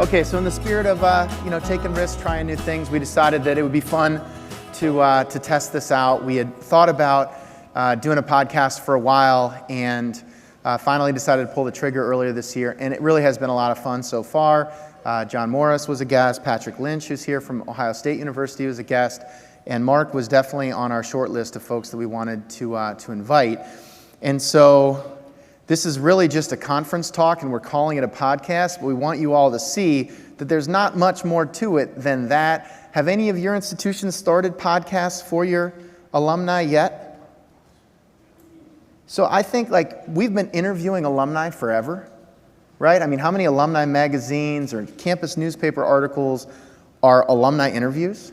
Okay, so in the spirit of taking risks, trying new things, we decided that it would be fun to test this out. We had thought about doing a podcast for a while, and finally decided to pull the trigger earlier this year, and it really has been a lot of fun so far. John Morris was a guest, Patrick Lynch, who's here from Ohio State University, was a guest, and Mark was definitely on our short list of folks that we wanted to invite. And so this is really just a conference talk, and we're calling it a podcast, but we want you all to see that there's not much more to it than that. Have any of your institutions started podcasts for your alumni yet? So I think we've been interviewing alumni forever, right? I mean, how many alumni magazines or campus newspaper articles are alumni interviews?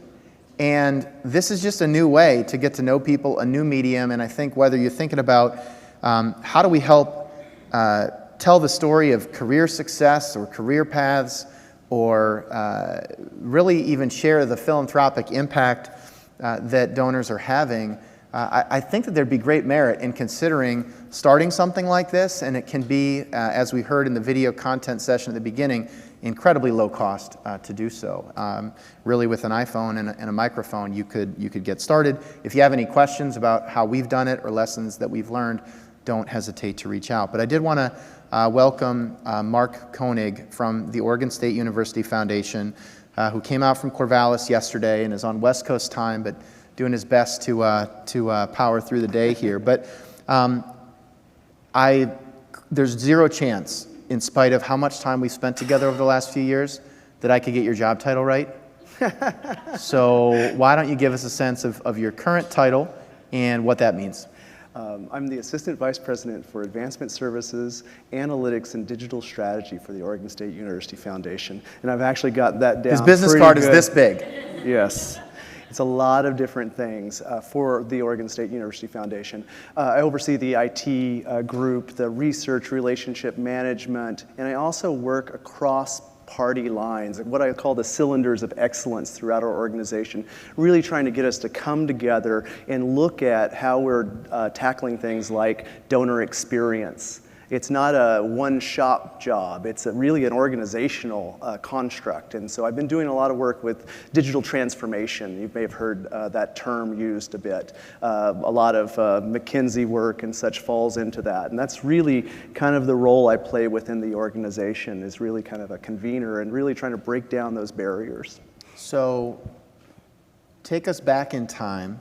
And this is just a new way to get to know people, a new medium, and I think whether you're thinking about how do we help tell the story of career success or career paths, or really even share the philanthropic impact that donors are having, I think that there'd be great merit in considering starting something like this, and it can be, as we heard in the video content session at the beginning, incredibly low cost to do so. Really, with an iPhone and a microphone, you could get started. If you have any questions about how we've done it or lessons that we've learned, don't hesitate to reach out. But I did want to welcome Mark Koenig from the Oregon State University Foundation, who came out from Corvallis yesterday and is on West Coast time, but doing his best to power through the day here. But there's zero chance, in spite of how much time we spent together over the last few years, that I could get your job title right. So why don't you give us a sense of your current title and what that means? I'm the Assistant Vice President for Advancement Services, Analytics, and Digital Strategy for the Oregon State University Foundation. And I've actually got that down. His business card is this big. Yes. It's a lot of different things for the Oregon State University Foundation. I oversee the IT group, the research relationship management, and I also work across party lines, what I call the cylinders of excellence throughout our organization, really trying to get us to come together and look at how we're tackling things like donor experience. It's not a one-shop job. It's really an organizational construct. And so I've been doing a lot of work with digital transformation. You may have heard that term used a bit. A lot of McKinsey work and such falls into that. And that's really kind of the role I play within the organization, is really kind of a convener and really trying to break down those barriers. So take us back in time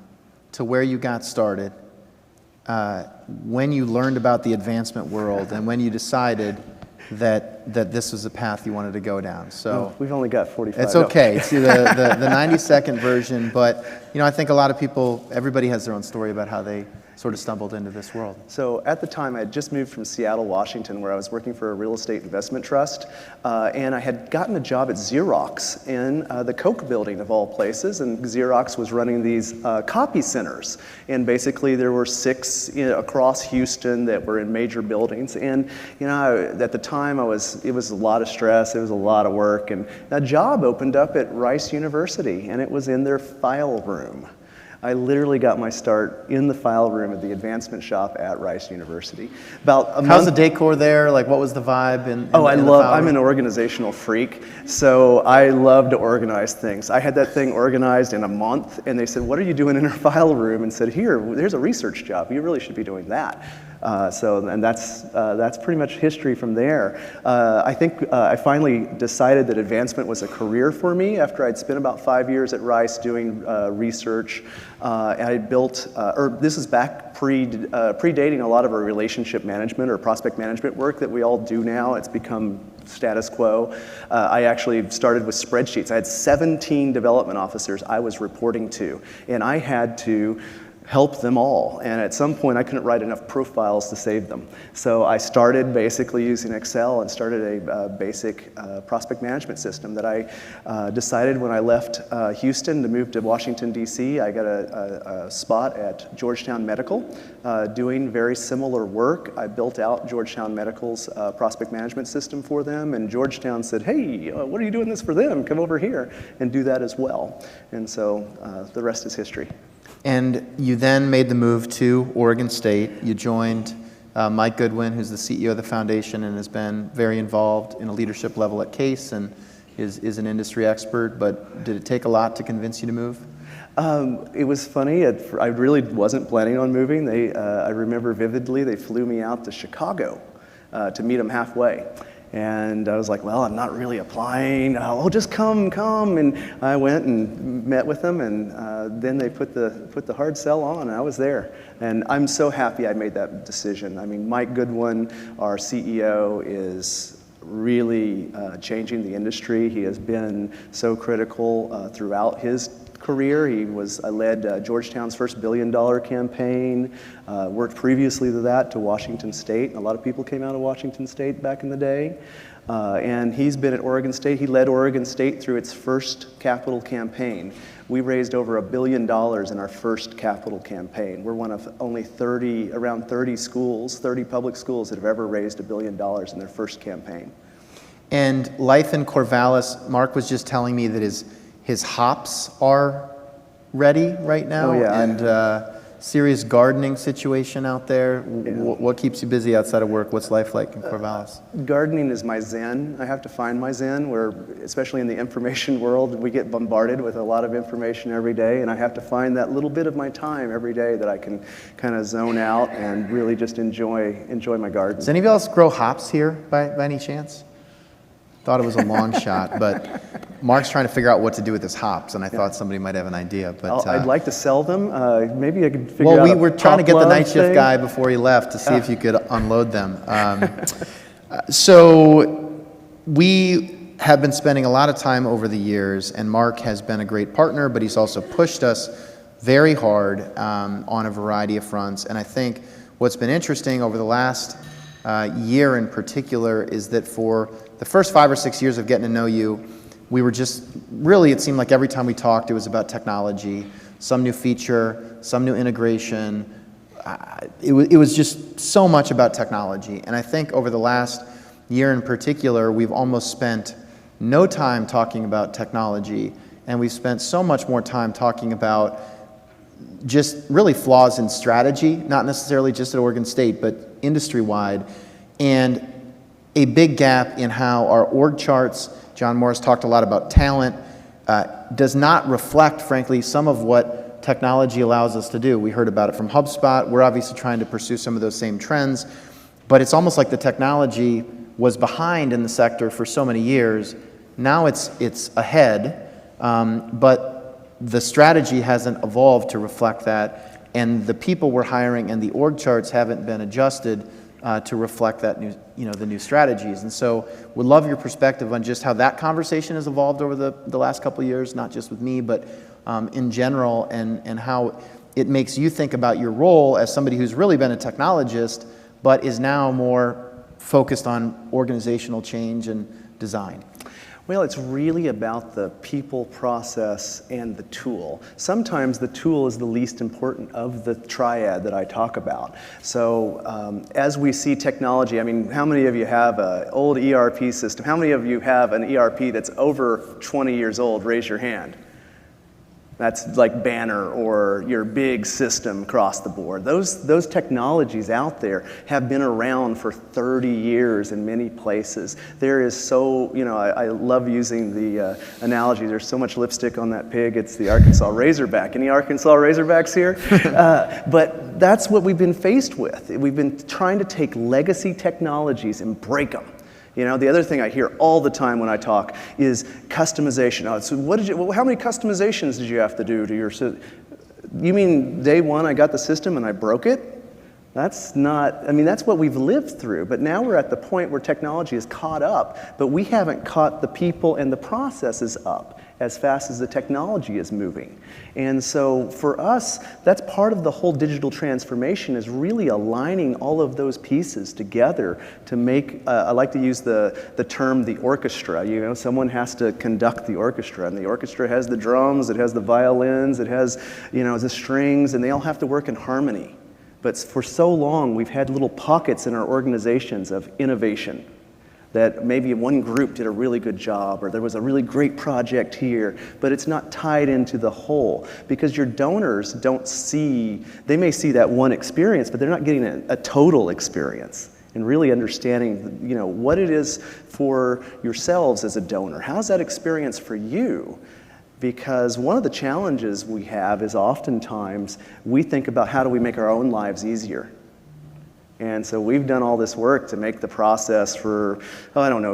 to where you got started. When you learned about the advancement world and when you decided that this was a path you wanted to go down. So we've only got 45. It's okay. See the 90-second version, but I think a lot of people, everybody has their own story about how they sort of stumbled into this world. So at the time, I had just moved from Seattle, Washington, where I was working for a real estate investment trust, and I had gotten a job at Xerox in the Koch building, of all places, and Xerox was running these copy centers, and basically there were 6 across Houston that were in major buildings, and at the time it was a lot of stress, it was a lot of work, and a job opened up at Rice University, and it was in their file room. I literally got my start in the file room at the advancement shop at Rice University. How's the decor there? Like, what was the vibe in the file room? I'm an organizational freak, so I love to organize things. I had that thing organized in a month, and they said, "What are you doing in our file room?" And said, "There's a research job. You really should be doing that." And that's pretty much history from there. I think I finally decided that advancement was a career for me after I'd spent about 5 years at Rice doing research. I built, this is back predating a lot of our relationship management or prospect management work that we all do now. It's become status quo. I actually started with spreadsheets. I had 17 development officers I was reporting to, and I had to help them all, and at some point I couldn't write enough profiles to save them. So I started basically using Excel and started a basic prospect management system that I decided when I left Houston to move to Washington, D.C. I got a spot at Georgetown Medical doing very similar work. I built out Georgetown Medical's prospect management system for them, and Georgetown said, "Hey, what are you doing this for them? Come over here and do that as well." And so the rest is history. And you then made the move to Oregon State. You joined Mike Goodwin, who's the CEO of the foundation and has been very involved in a leadership level at Case and is an industry expert, but did it take a lot to convince you to move? It was funny. I really wasn't planning on moving. I remember vividly, they flew me out to Chicago to meet them halfway. And I was like, well, I'm not really applying. Oh, just come. And I went and met with them, and then they put the hard sell on, and I was there. And I'm so happy I made that decision. I mean, Mike Goodwin, our CEO, is really changing the industry. He has been so critical throughout his career. I led Georgetown's first $1 billion campaign, worked previously to that to Washington State. A lot of people came out of Washington State back in the day. And he's been at Oregon State. He led Oregon State through its first capital campaign. We raised over $1 billion in our first capital campaign. We're one of only around 30 schools, 30 public schools that have ever raised $1 billion in their first campaign. And life in Corvallis, Mark was just telling me that his hops are ready right now. Oh, yeah. And serious gardening situation out there. Yeah. What keeps you busy outside of work? What's life like in Corvallis? Gardening is my zen. I have to find my zen, where, especially in the information world, we get bombarded with a lot of information every day, and I have to find that little bit of my time every day that I can kind of zone out and really just enjoy my garden. Does any of you else grow hops here by any chance? Thought it was a long shot, but Mark's trying to figure out what to do with his hops, and I thought somebody might have an idea. But I'd like to sell them. Maybe I could figure out. Well, we were trying to get the night shift thing. guy before he left to see if you could unload them. So we have been spending a lot of time over the years, and Mark has been a great partner, but he's also pushed us very hard on a variety of fronts. And I think what's been interesting over the last year in particular is that for the first 5 or 6 years of getting to know you, we were just really, it seemed like every time we talked, it was about technology, some new feature, some new integration. It was just so much about technology. And I think over the last year in particular, we've almost spent no time talking about technology, and we've spent so much more time talking about just really flaws in strategy, not necessarily just at Oregon State, but industry-wide, and a big gap in how our org charts, John Morris talked a lot about talent, does not reflect, frankly, some of what technology allows us to do. We heard about it from HubSpot. We're obviously trying to pursue some of those same trends, but it's almost like the technology was behind in the sector for so many years. Now it's ahead, but the strategy hasn't evolved to reflect that, and the people we're hiring and the org charts haven't been adjusted to reflect that the new strategies. And so would love your perspective on just how that conversation has evolved over the last couple of years, not just with me, but in general, and how it makes you think about your role as somebody who's really been a technologist, but is now more focused on organizational change and design. Well, it's really about the people, process, and the tool. Sometimes the tool is the least important of the triad that I talk about. So as we see technology, I mean, how many of you have an old ERP system? How many of you have an ERP that's over 20 years old? Raise your hand. That's like Banner or your big system across the board. Those technologies out there have been around for 30 years in many places. There is so, I love using the analogy, there's so much lipstick on that pig, it's the Arkansas Razorback. Any Arkansas Razorbacks here? But that's what we've been faced with. We've been trying to take legacy technologies and break them. The other thing I hear all the time when I talk is customization. Oh, so how many customizations did you have to do to your system? You mean day one I got the system and I broke it? That's not, that's what we've lived through. But now we're at the point where technology is caught up, but we haven't caught the people and the processes up as fast as the technology is moving. And so for us, that's part of the whole digital transformation, is really aligning all of those pieces together to make, I like to use the term the orchestra. Someone has to conduct the orchestra, and the orchestra has the drums, it has the violins, it has the strings, and they all have to work in harmony. But for so long, we've had little pockets in our organizations of innovation, that maybe one group did a really good job, or there was a really great project here, but it's not tied into the whole, because your donors don't see, they may see that one experience, but they're not getting a total experience. and really understanding, what it is for yourselves as a donor. How's that experience for you? Because one of the challenges we have is oftentimes we think about how do we make our own lives easier. And so we've done all this work to make the process for,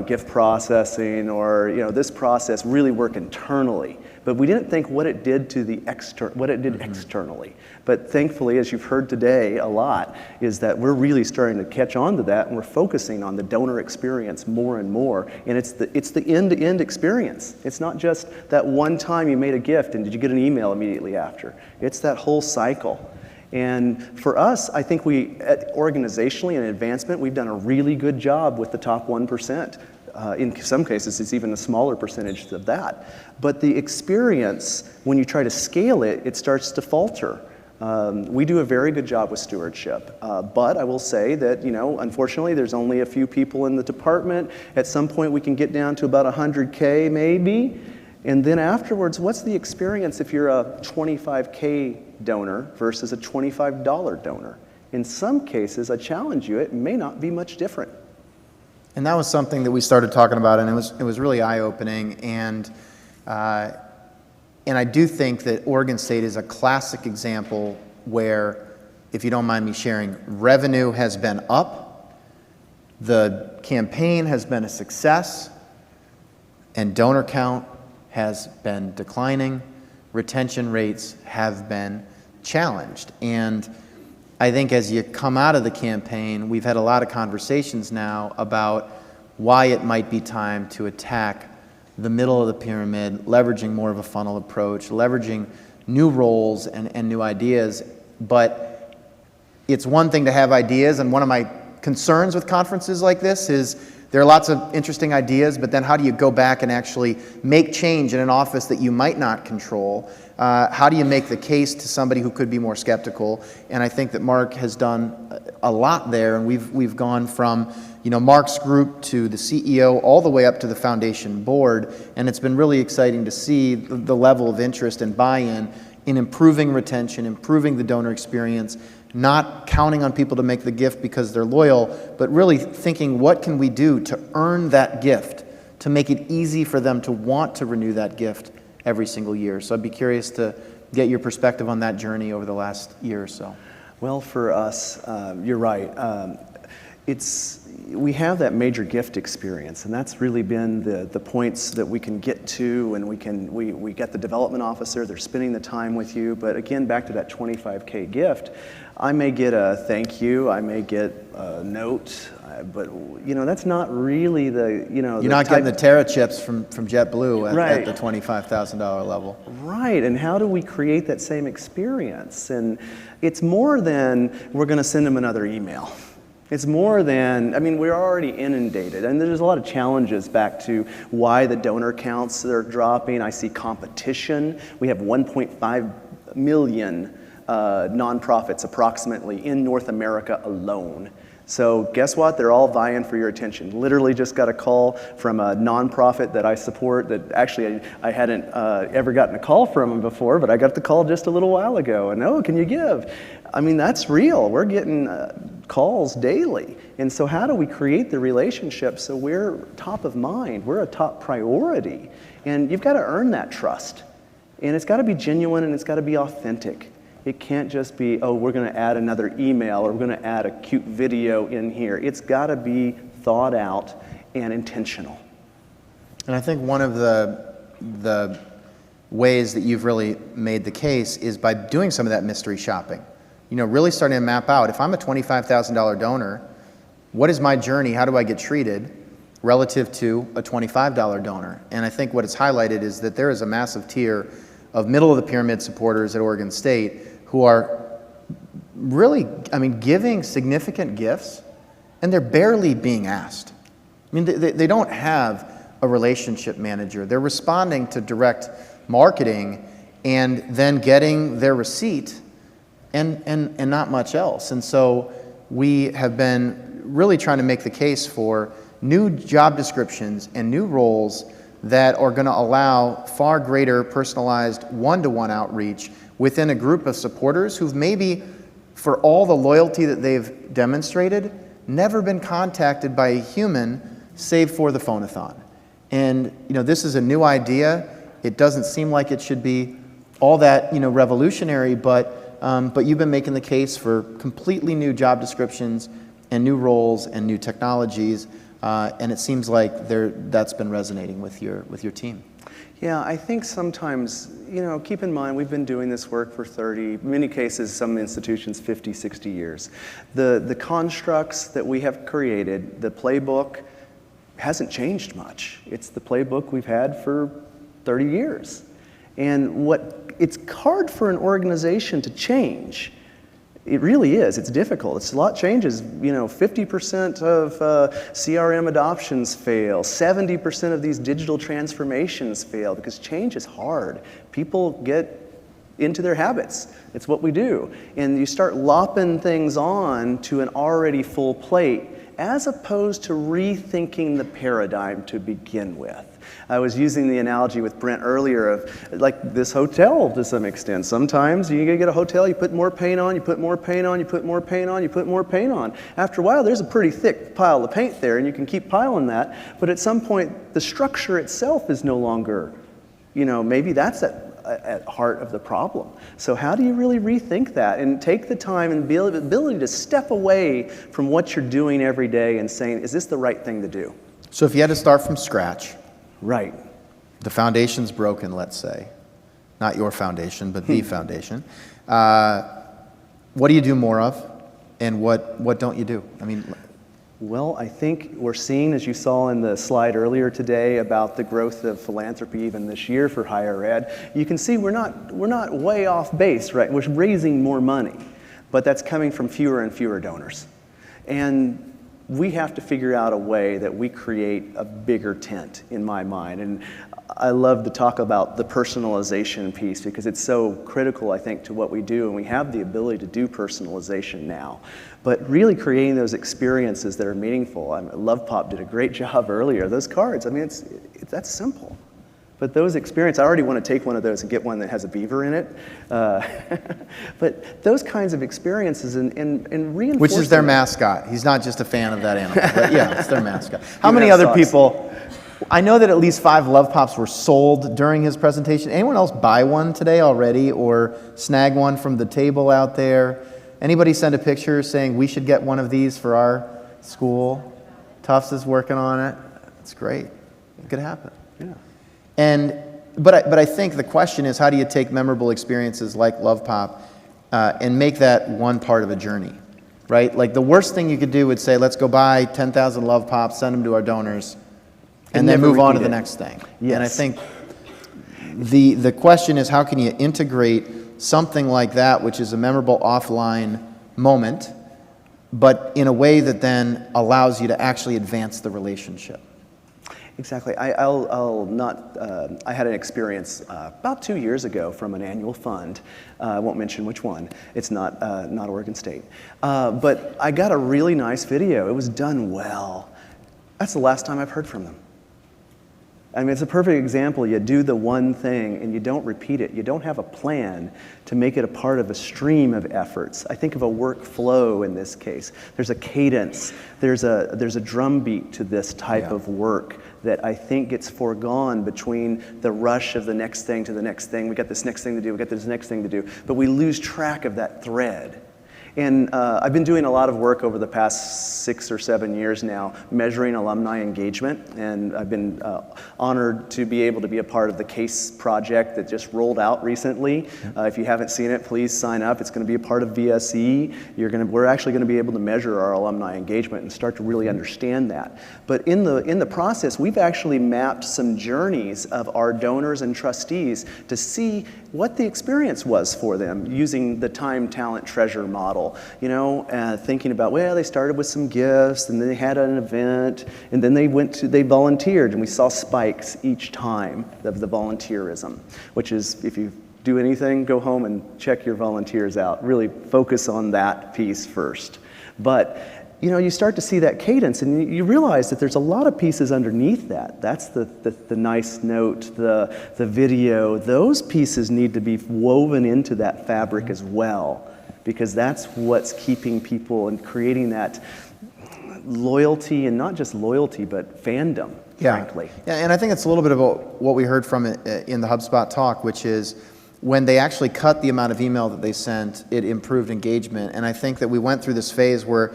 gift processing or this process really work internally. But we didn't think what it did to the externally. But thankfully, as you've heard today a lot, is that we're really starting to catch on to that, and we're focusing on the donor experience more and more. And it's the end-to-end experience. It's not just that one time you made a gift and did you get an email immediately after. It's that whole cycle. And for us, I think organizationally and advancement, we've done a really good job with the top 1%. In some cases, it's even a smaller percentage of that. But the experience, when you try to scale it, it starts to falter. We do a very good job with stewardship. But I will say that, unfortunately, there's only a few people in the department. At some point, we can get down to about 100K maybe. And then afterwards, what's the experience if you're a 25K donor versus a $25 donor? In some cases, I challenge you, it may not be much different. And that was something that we started talking about, and it was really eye-opening. And I do think that Oregon State is a classic example where, if you don't mind me sharing, revenue has been up, the campaign has been a success, and donor count has been declining. Retention rates have been challenged. And I think as you come out of the campaign, we've had a lot of conversations now about why it might be time to attack the middle of the pyramid, leveraging more of a funnel approach, leveraging new roles and new ideas. But it's one thing to have ideas, and one of my concerns with conferences like this is there are lots of interesting ideas, but then how do you go back and actually make change in an office that you might not control? How do you make the case to somebody who could be more skeptical? And I think that Mark has done a lot there, and we've gone from Mark's group to the CEO all the way up to the foundation board, and it's been really exciting to see the level of interest and buy-in in improving retention, improving the donor experience, not counting on people to make the gift because they're loyal, but really thinking, what can we do to earn that gift, to make it easy for them to want to renew that gift every single year. So I'd be curious to get your perspective on that journey over the last year or so. Well, for us, you're right. We have that major gift experience, and that's really been the points that we can get to, and we get the development officer, they're spending the time with you. But again, back to that 25K gift, I may get a thank you, I may get a note, but that's not really the You're not getting the Terra chips from JetBlue right. at the $25,000 level. Right, and how do we create that same experience? And it's more than we're going to send them another email. It's more than, we're already inundated, and there's a lot of challenges back to why the donor counts are dropping. I see competition. We have 1.5 million nonprofits approximately in North America alone. So guess what? They're all vying for your attention. Literally just got a call from a nonprofit that I support that actually I hadn't ever gotten a call from them before, but I got the call just a little while ago. And oh, can you give? That's real. We're getting calls daily. And so how do we create the relationship so we're top of mind? We're a top priority. And you've got to earn that trust. And it's got to be genuine and it's got to be authentic. It can't just be, oh, we're going to add another email or we're going to add a cute video in here. It's got to be thought out and intentional. And I think one of the ways that you've really made the case is by doing some of that mystery shopping. Really starting to map out, if I'm a $25,000 donor, what is my journey? How do I get treated relative to a $25 donor? And I think what it's highlighted is that there is a massive tier of middle of the pyramid supporters at Oregon State who are really, giving significant gifts, and they're barely being asked. They don't have a relationship manager. They're responding to direct marketing and then getting their receipt and not much else. And so we have been really trying to make the case for new job descriptions and new roles that are going to allow far greater personalized one-to-one outreach within a group of supporters who've maybe, for all the loyalty that they've demonstrated, never been contacted by a human save for the phone-a-thon. And this is a new idea. It doesn't seem like it should be all that revolutionary, but you've been making the case for completely new job descriptions and new roles and new technologies, and it seems like that's been resonating with your team. Yeah, I think sometimes, keep in mind, we've been doing this work for 30, in many cases, some institutions, 50, 60 years. The constructs that we have created, the playbook, hasn't changed much. It's the playbook we've had for 30 years. And it's hard for an organization to change. It really is. It's difficult. It's a lot changes. 50% of CRM adoptions fail. 70% of these digital transformations fail because change is hard. People get into their habits. It's what we do. And you start lopping things on to an already full plate as opposed to rethinking the paradigm to begin with. I was using the analogy with Brent earlier of like this hotel to some extent. Sometimes you get a hotel, you put more paint on, you put more paint on, you put more paint on, you put more paint on. After a while, there's a pretty thick pile of paint there, and you can keep piling that. But at some point, the structure itself is no longer, maybe that's at heart of the problem. So how do you really rethink that and take the time and the ability to step away from what you're doing every day and saying, is this the right thing to do? So if you had to start from scratch, right. The foundation's broken, let's say. Not your foundation, but the foundation. What do you do more of, and what don't you do? Well, I think we're seeing, as you saw in the slide earlier today about the growth of philanthropy even this year for higher ed, you can see we're not way off base, right? We're raising more money, but that's coming from fewer and fewer donors. And we have to figure out a way that we create a bigger tent, in my mind. And I love to talk about the personalization piece because it's so critical, I think, to what we do, and we have the ability to do personalization now. But really creating those experiences that are meaningful. Love Pop did a great job earlier. Those cards, that's simple. But those experiences, I already want to take one of those and get one that has a beaver in it. But those kinds of experiences and reinforcing. Which is their mascot. He's not just a fan of that animal, but yeah, it's their mascot. How many other people? I know that at least 5 Love Pops were sold during his presentation. Anyone else buy one today already or snag one from the table out there? Anybody send a picture saying we should get one of these for our school? Tufts is working on it. It's great. It could happen. Yeah. But I think the question is, how do you take memorable experiences like Love Pop and make that one part of a journey, right? Like the worst thing you could do would say, let's go buy 10,000 Love Pops, send them to our donors, and then move on to the next thing. Yes. And I think the question is, how can you integrate something like that, which is a memorable offline moment, but in a way that then allows you to actually advance the relationship? Exactly. I'll not. I had an experience about 2 years ago from an annual fund. I won't mention which one. It's not Oregon State. But I got a really nice video. It was done well. That's the last time I've heard from them. It's a perfect example. You do the one thing and you don't repeat it. You don't have a plan to make it a part of a stream of efforts. I think of a workflow in this case. There's a cadence. There's a drumbeat to this type of work that I think gets foregone between the rush of the next thing to the next thing. We got this next thing to do. We got this next thing to do. But we lose track of that thread. And I've been doing a lot of work over the past 6 or 7 years now, measuring alumni engagement, and I've been honored to be able to be a part of the CASE project that just rolled out recently. If you haven't seen it, please sign up. It's going to be a part of VSE. We're actually going to be able to measure our alumni engagement and start to really understand that. But in the process, we've actually mapped some journeys of our donors and trustees to see what the experience was for them using the time, talent, treasure model. Thinking about, they started with some gifts, and then they had an event, and then they volunteered, and we saw spikes each time of the volunteerism, which is, if you do anything, go home and check your volunteers out. Really focus on that piece first. But you start to see that cadence, and you realize that there's a lot of pieces underneath that. That's the nice note, the video. Those pieces need to be woven into that fabric as well, because that's what's keeping people and creating that loyalty, and not just loyalty, but fandom, frankly. Yeah, and I think it's a little bit about what we heard from it in the HubSpot talk, which is when they actually cut the amount of email that they sent, it improved engagement. And I think that we went through this phase where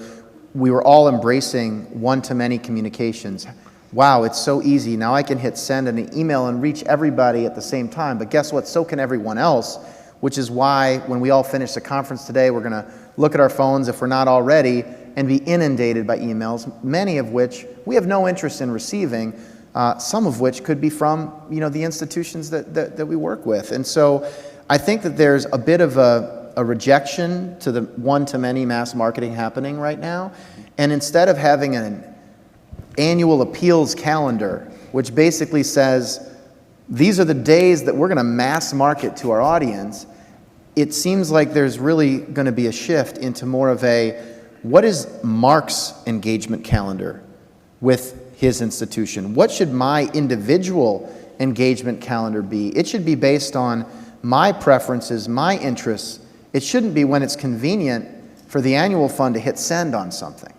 we were all embracing one-to-many communications. Wow, it's so easy. Now I can hit send an email and reach everybody at the same time. But guess what? So can everyone else, which is why when we all finish the conference today, we're going to look at our phones, if we're not already, and be inundated by emails, many of which we have no interest in receiving, some of which could be from the institutions that we work with. And so I think that there's a bit of a rejection to the one-to-many mass marketing happening right now. And instead of having an annual appeals calendar, which basically says, these are the days that we're going to mass market to our audience, it seems like there's really going to be a shift into more of a, what is Mark's engagement calendar with his institution? What should my individual engagement calendar be? It should be based on my preferences, my interests. It shouldn't be when it's convenient for the annual fund to hit send on something.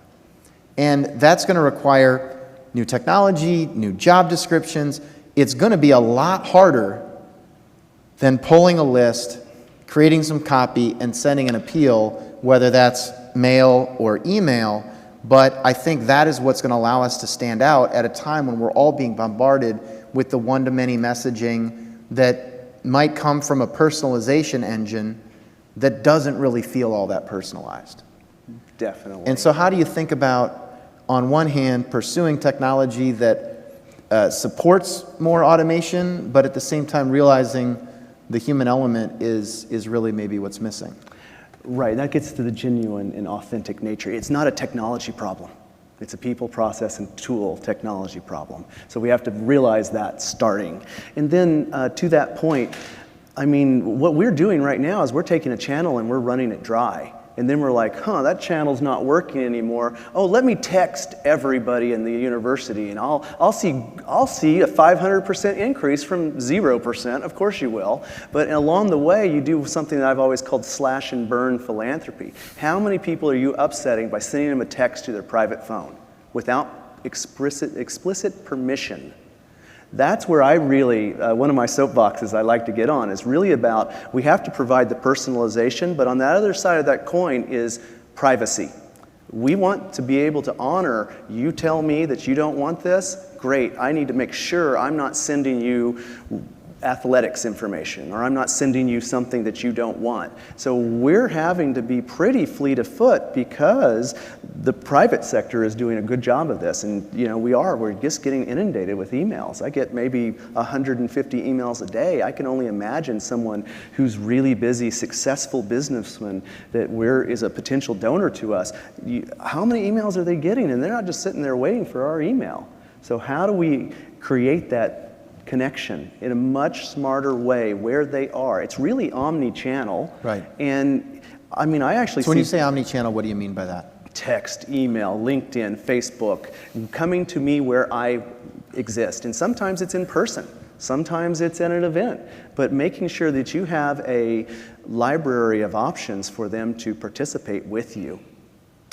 And that's going to require new technology, new job descriptions. It's going to be a lot harder than pulling a list, creating some copy, and sending an appeal, whether that's mail or email. But I think that is what's going to allow us to stand out at a time when we're all being bombarded with the one-to-many messaging that might come from a personalization engine that doesn't really feel all that personalized. Definitely. And so how do you think about, on one hand, pursuing technology that supports more automation, but at the same time realizing the human element is really maybe what's missing? Right, that gets to the genuine and authentic nature. It's not a technology problem. It's a people, process, and tool technology problem. So we have to realize that starting. And then to that point, I mean, what we're doing right now is we're taking a channel and we're running it dry. And then we're like, that channel's not working anymore. Oh, let me text everybody in the university, and I'll see a 500% increase from 0%. Of course you will. But along the way, you do something that I've always called slash and burn philanthropy. How many people are you upsetting by sending them a text to their private phone without explicit permission? That's where I really, one of my soapboxes I like to get on is really about, we have to provide the personalization, but on the other side of that coin is privacy. We want to be able to honor, you tell me that you don't want this, great, I need to make sure I'm not sending you athletics information, or I'm not sending you something that you don't want. So we're having to be pretty fleet of foot because the private sector is doing a good job of this. And we're just getting inundated with emails. I get maybe 150 emails a day. I can only imagine someone who's really busy, successful businessman that is a potential donor to us. How many emails are they getting? And they're not just sitting there waiting for our email. So how do we create that connection in a much smarter way where they are? It's really omni-channel. Right. And I mean, I actually So when you say omni-channel, what do you mean by that? Text, email, LinkedIn, Facebook, coming to me where I exist. And sometimes it's in person. Sometimes it's at an event. But making sure that you have a library of options for them to participate with you.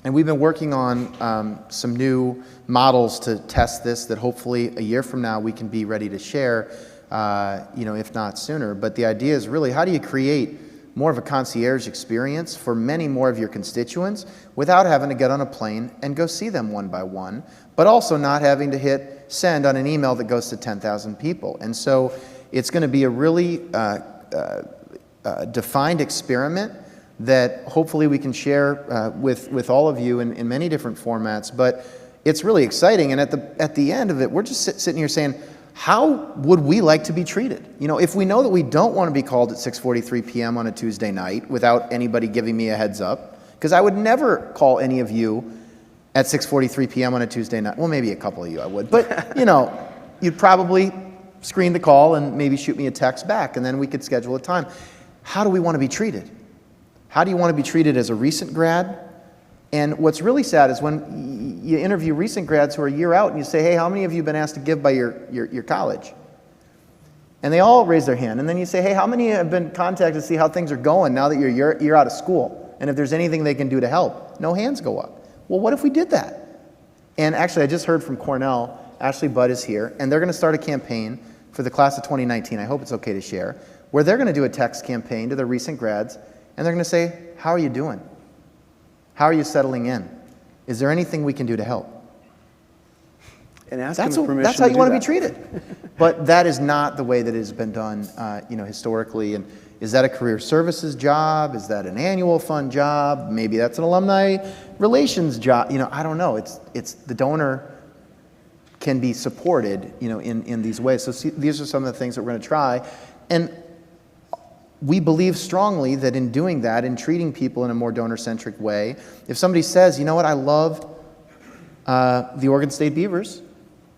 And we've been working on some new models to test this that hopefully a year from now we can be ready to share, if not sooner. But the idea is really, how do you create more of a concierge experience for many more of your constituents without having to get on a plane and go see them one by one, but also not having to hit send on an email that goes to 10,000 people. And so it's going to be a really defined experiment that hopefully we can share with all of you in many different formats. But it's really exciting, and at the end of it, we're just sitting here saying, how would we like to be treated? If we know that we don't want to be called at 6:43 p.m. on a Tuesday night without anybody giving me a heads up, because I would never call any of you at 6:43 p.m. on a Tuesday night. Well, maybe a couple of you I would, but you'd probably screen the call and maybe shoot me a text back, and then we could schedule a time. How do we want to be treated? How do you want to be treated as a recent grad? And what's really sad is when you interview recent grads who are a year out and you say, hey, how many of you have been asked to give by your college? And they all raise their hand. And then you say, hey, how many have been contacted to see how things are going now that you're out of school? And if there's anything they can do to help? No hands go up. Well, what if we did that? And actually, I just heard from Cornell, Ashley Budd is here, and they're going to start a campaign for the class of 2019, I hope it's okay to share, where they're going to do a text campaign to their recent grads, and they're going to say, how are you doing? How are you settling in? Is there anything we can do to help? And ask them permission. That's how you want to be that. treated. But that is not the way that it has been done, historically. And is that a career services job? Is that an annual fund job? Maybe that's an alumni relations job. I don't know. It's the donor can be supported, in these ways. So these are some of the things that we're going to try. And we believe strongly that in doing that, in treating people in a more donor-centric way, if somebody says, you know what, I love the Oregon State Beavers,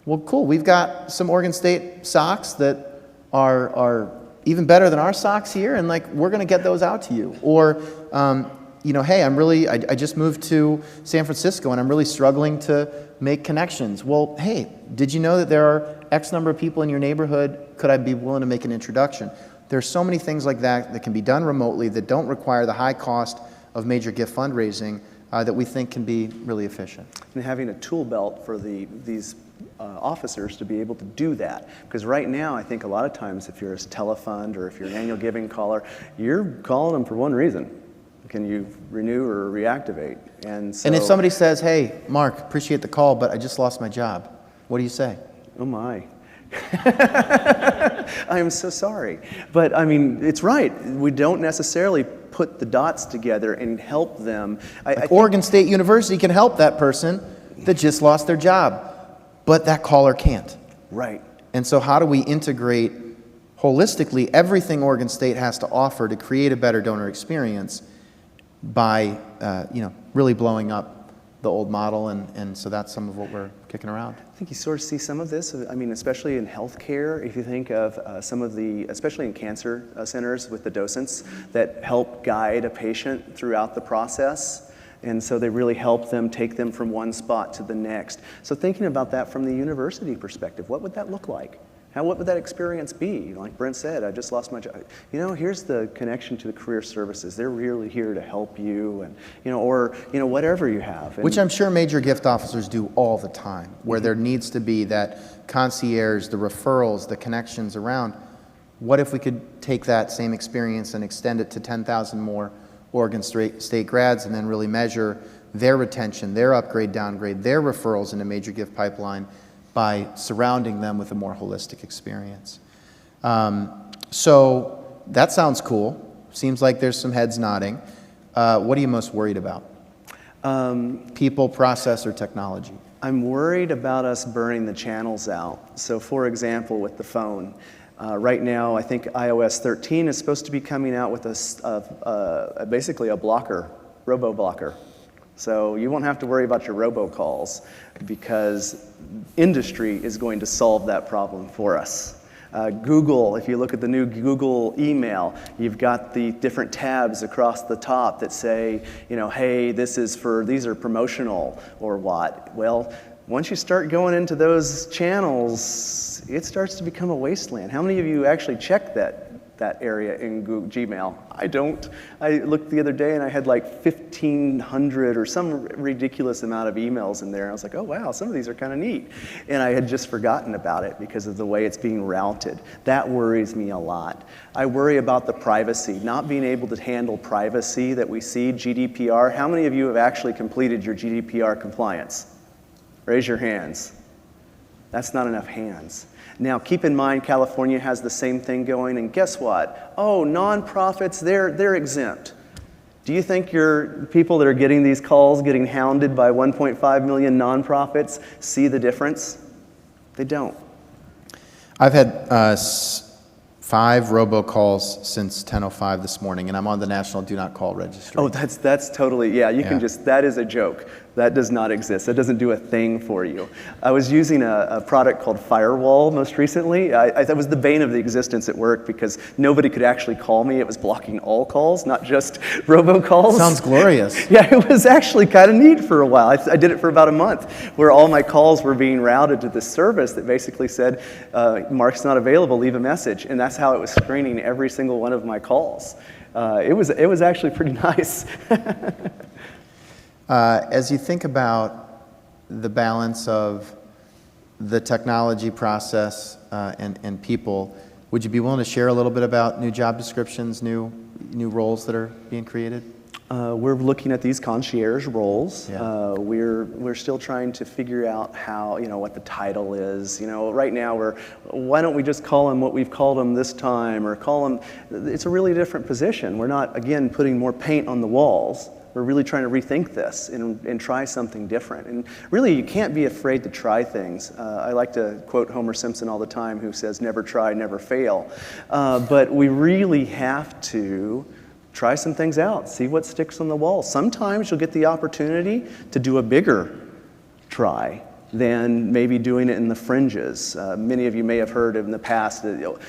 well, cool. We've got some Oregon State socks that are even better than our socks here, and we're going to get those out to you. Or, hey, I just moved to San Francisco, and I'm really struggling to make connections. Well, hey, did you know that there are X number of people in your neighborhood? Could I be willing to make an introduction? There's so many things like that that can be done remotely that don't require the high cost of major gift fundraising that we think can be really efficient. And having a tool belt for these officers to be able to do that. Because right now, I think a lot of times if you're a telefund or if you're an annual giving caller, you're calling them for one reason. Can you renew or reactivate? And if somebody says, hey, Mark, appreciate the call, but I just lost my job, what do you say? Oh my. I am so sorry. But I mean, it's right. We don't necessarily put the dots together and help them. Oregon State University can help that person that just lost their job, but that caller can't. Right. And so how do we integrate holistically everything Oregon State has to offer to create a better donor experience by really blowing up the old model, and so that's some of what we're kicking around. I think you sort of see some of this, especially in healthcare, if you think of some of especially in cancer centers with the docents that help guide a patient throughout the process. And so they really help them, take them from one spot to the next. So thinking about that from the university perspective, what would that look like? What would that experience be? Like Brent said, I just lost my job. Here's the connection to the career services. They're really here to help you, and or whatever you have. Which I'm sure major gift officers do all the time, where there needs to be that concierge, the referrals, the connections around. What if we could take that same experience and extend it to 10,000 more Oregon State grads, and then really measure their retention, their upgrade, downgrade, their referrals in a major gift pipeline, by surrounding them with a more holistic experience. So that sounds cool. Seems like there's some heads nodding. What are you most worried about? People, process, or technology? I'm worried about us burning the channels out. So for example, with the phone, right now I think iOS 13 is supposed to be coming out with basically a blocker, robo-blocker. So you won't have to worry about your robocalls because industry is going to solve that problem for us. Google, if you look at the new Google email, you've got the different tabs across the top that say, hey, these are promotional or what. Well, once you start going into those channels, it starts to become a wasteland. How many of you actually check that area in Google Gmail? I don't. I looked the other day and I had like 1,500 or some ridiculous amount of emails in there. I was like, oh wow, some of these are kind of neat. And I had just forgotten about it because of the way it's being routed. That worries me a lot. I worry about the privacy, not being able to handle privacy that we see, GDPR. How many of you have actually completed your GDPR compliance? Raise your hands. That's not enough hands. Now, keep in mind, California has the same thing going, and guess what? Oh, nonprofits, they're exempt. Do you think your people that are getting these calls, getting hounded by 1.5 million nonprofits, see the difference? They don't. I've had 5 robocalls since 10:05 this morning, and I'm on the National Do Not Call registry. Oh, that's totally, you can just, that is a joke. That does not exist. That doesn't do a thing for you. I was using a product called Firewall most recently. That was the bane of the existence at work because nobody could actually call me. It was blocking all calls, not just robocalls. Sounds glorious. Yeah, it was actually kind of neat for a while. I did it for about a month where all my calls were being routed to this service that basically said, Mark's not available, leave a message. And that's how it was screening every single one of my calls. It was actually pretty nice. As you think about the balance of the technology process and people. Would you be willing to share a little bit about new job descriptions, new roles that are being created? We're looking at these concierge roles. Yeah. We're still trying to figure out how, what the title is. Right now why don't we just call them what we've called them this time, or call them, it's a really different position. We're not, again, putting more paint on the walls. We're really trying to rethink this and try something different. And really, you can't be afraid to try things. I like to quote Homer Simpson all the time, who says, "Never try, never fail." But we really have to try some things out, see what sticks on the wall. Sometimes you'll get the opportunity to do a bigger try than maybe doing it in the fringes. Many of you may have heard in the past that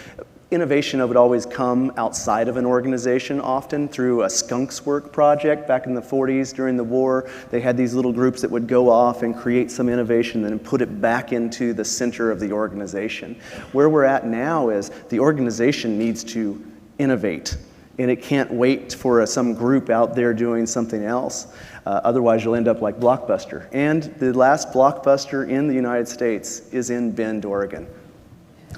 innovation would always come outside of an organization, often through a skunks work project. Back in the 40s during the war, they had these little groups that would go off and create some innovation and then put it back into the center of the organization. Where we're at now is the organization needs to innovate, and it can't wait for some group out there doing something else. Otherwise, you'll end up like Blockbuster. And the last Blockbuster in the United States is in Bend, Oregon.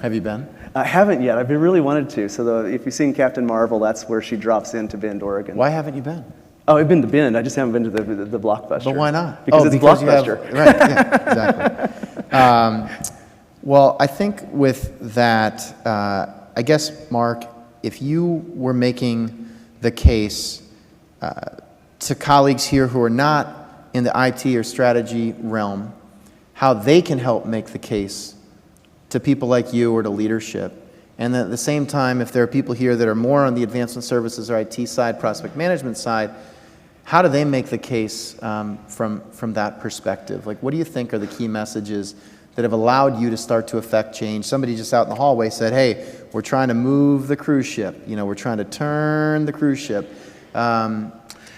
Have you been? I haven't yet. I've really wanted to. So if you've seen Captain Marvel, that's where she drops into Bend, Oregon. Why haven't you been? Oh, I've been to Bend. I just haven't been to the Blockbuster. But why not? Because it's Blockbuster. Right, yeah, exactly. Well, I think with that, I guess, Mark, if you were making the case to colleagues here who are not in the IT or strategy realm, how they can help make the case to people like you or to leadership. And at the same time, if there are people here that are more on the advancement services or IT side, prospect management side, how do they make the case from that perspective? Like, what do you think are the key messages that have allowed you to start to affect change? Somebody just out in the hallway said, hey, we're trying to move the cruise ship. We're trying to turn the cruise ship.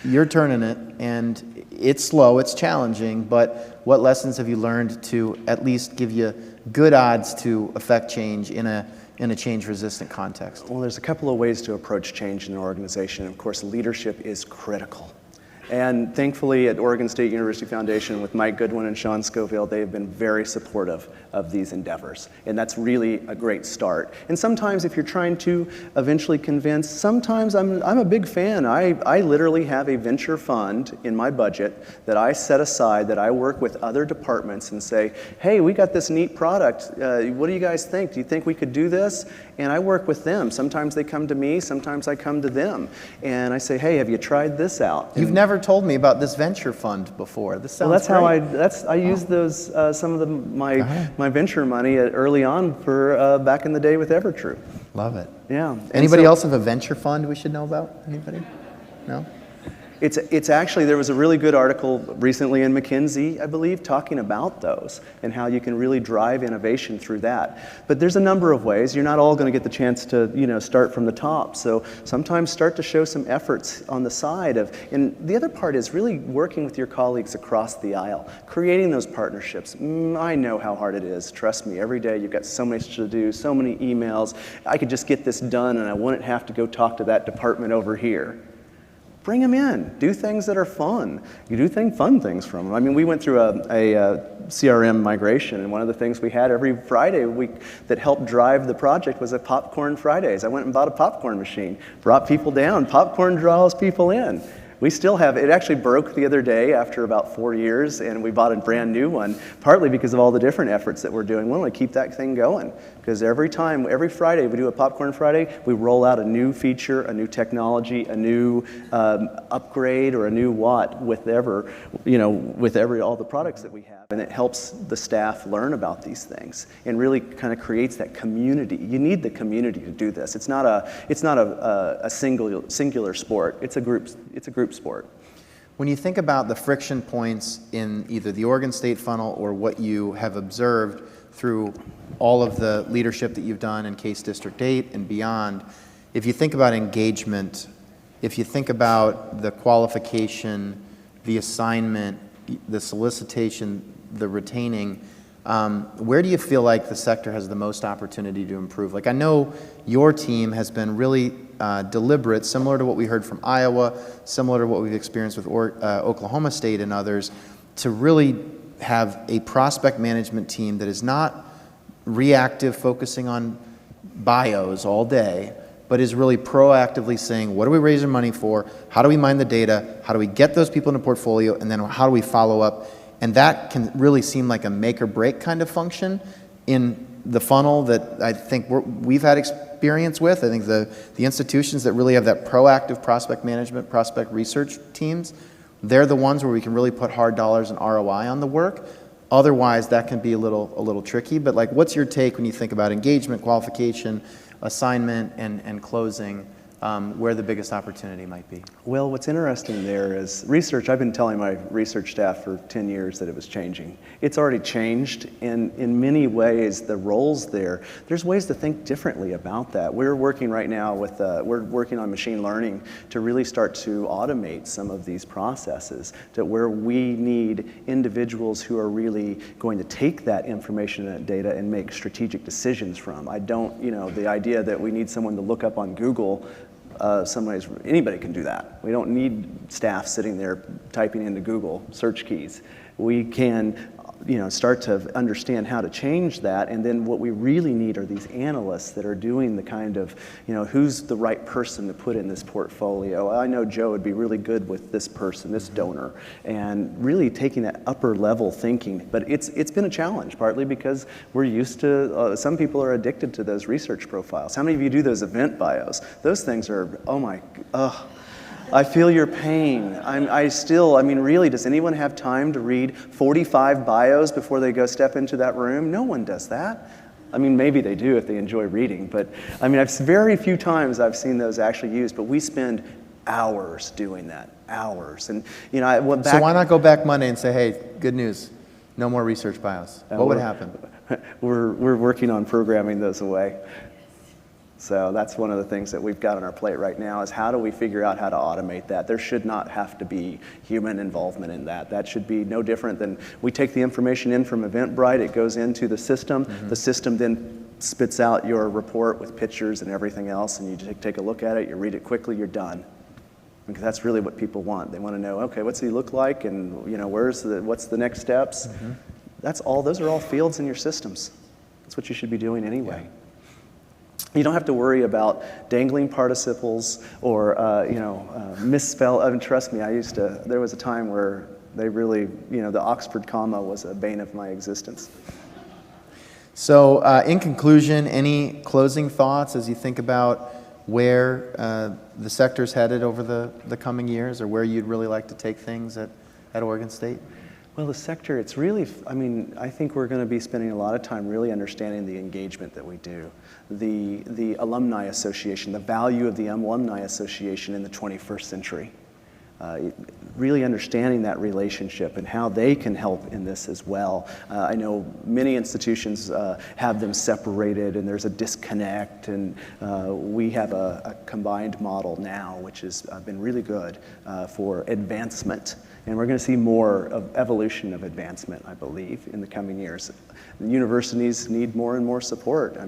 You're turning it, and it's slow, it's challenging, but what lessons have you learned to at least give you good odds to affect change in a change-resistant context? Well, there's a couple of ways to approach change in an organization. Of course, leadership is critical. And thankfully, at Oregon State University Foundation, with Mike Goodwin and Sean Scoville, they have been very supportive of these endeavors. And that's really a great start. And sometimes if you're trying to eventually convince, sometimes I'm a big fan. I literally have a venture fund in my budget that I set aside, that I work with other departments and say, hey, we got this neat product. What do you guys think? Do you think we could do this? And I work with them. Sometimes they come to me, sometimes I come to them. And I say, hey, have you tried this out? You've never told me about this venture fund before. This sounds that's great. I used those some of my venture money early on for back in the day with EverTrue. Love it. Yeah. Anybody else have a venture fund we should know about? Anybody? No? It's actually, there was a really good article recently in McKinsey, I believe, talking about those and how you can really drive innovation through that. But there's a number of ways. You're not all going to get the chance to, start from the top. So sometimes start to show some efforts on the side of, and the other part is really working with your colleagues across the aisle, creating those partnerships. I know how hard it is. Trust me, every day you've got so much to do, so many emails. I could just get this done and I wouldn't have to go talk to that department over here. Bring them in. Do things that are fun. You do fun things from them. I mean, we went through a CRM migration, and one of the things we had every Friday that helped drive the project was a Popcorn Fridays. I went and bought a popcorn machine, brought people down. Popcorn draws people in. We still have, it actually broke the other day after about 4 years, and we bought a brand new one, partly because of all the different efforts that we're doing. We want to keep that thing going, because every Friday we do a Popcorn Friday, we roll out a new feature, a new technology, a new upgrade, or a new what with all the products that we have. And it helps the staff learn about these things and really kind of creates that community. You need the community to do this. It's not a singular sport. It's a group sport. When you think about the friction points in either the Oregon State funnel or what you have observed through all of the leadership that you've done in Case District 8 and beyond, if you think about engagement, if you think about the qualification, the assignment, the solicitation, the retaining, where do you feel like the sector has the most opportunity to improve? Like, I know your team has been really deliberate, similar to what we heard from Iowa, similar to what we've experienced with Oklahoma State and others, to really have a prospect management team that is not reactive, focusing on bios all day, but is really proactively saying, what are we raising money for? How do we mine the data? How do we get those people in a portfolio? And then how do we follow up? And that can really seem like a make or break kind of function in the funnel that I think we've had experience with. I think the institutions that really have that proactive prospect management, prospect research teams, they're the ones where we can really put hard dollars and ROI on the work. Otherwise, that can be a little tricky. But like, what's your take when you think about engagement, qualification, assignment, and closing, where the biggest opportunity might be? Well, what's interesting there is research. I've been telling my research staff for 10 years that it was changing. It's already changed, and in many ways, the roles there's ways to think differently about that. We're working right now with, we're working on machine learning to really start to automate some of these processes, to where we need individuals who are really going to take that information and that data and make strategic decisions from. I don't, the idea that we need someone to look up on Google, anybody can do that. We don't need staff sitting there typing into Google search keys. We can start to understand how to change that, and then what we really need are these analysts that are doing the kind of, who's the right person to put in this portfolio. I know Joe would be really good with this person, this donor, and really taking that upper level thinking. But it's been a challenge, partly because we're used to, some people are addicted to those research profiles. How many of you do those event bios? Those things are, I feel your pain. Really, does anyone have time to read 45 bios before they go step into that room? No one does that. Maybe they do if they enjoy reading, but very few times I've seen those actually used, but we spend hours doing that, hours. And, I went back. So why not go back Monday and say, hey, good news, no more research bios? What would happen? We're working on programming those away. So that's one of the things that we've got on our plate right now is how do we figure out how to automate that? There should not have to be human involvement in that. That should be no different than we take the information in from Eventbrite, it goes into the system. Mm-hmm. The system then spits out your report with pictures and everything else, and you take a look at it, you read it quickly, you're done. Because that's really what people want. They want to know, okay, what's he look like, and what's the next steps? Mm-hmm. Those are all fields in your systems. That's what you should be doing anyway. Yeah. You don't have to worry about dangling participles or, misspell. Trust me, there was a time where they really, the Oxford comma was a bane of my existence. So in conclusion, any closing thoughts as you think about where the sector's headed over the coming years, or where you'd really like to take things at Oregon State? Well, the sector, it's really, I think we're going to be spending a lot of time really understanding the engagement that we do. The alumni association, the value of the alumni association in the 21st century. Really understanding that relationship and how they can help in this as well. I know many institutions have them separated and there's a disconnect, and we have a combined model now, which has been really good for advancement. And we're going to see more of evolution of advancement, I believe, in the coming years. The universities need more and more support. Not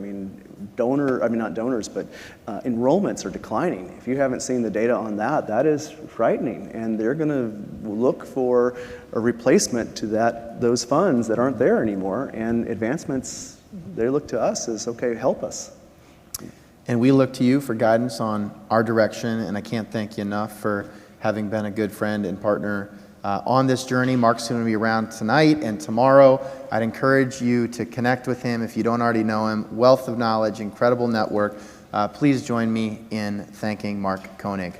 donors, but enrollments are declining. If you haven't seen the data on that, that is frightening. And they're going to look for a replacement to those funds that aren't there anymore. And advancements, they look to us as, okay, help us. And we look to you for guidance on our direction, and I can't thank you enough for having been a good friend and partner on this journey. Mark's going to be around tonight and tomorrow. I'd encourage you to connect with him if you don't already know him. Wealth of knowledge, incredible network. Please join me in thanking Mark Koenig.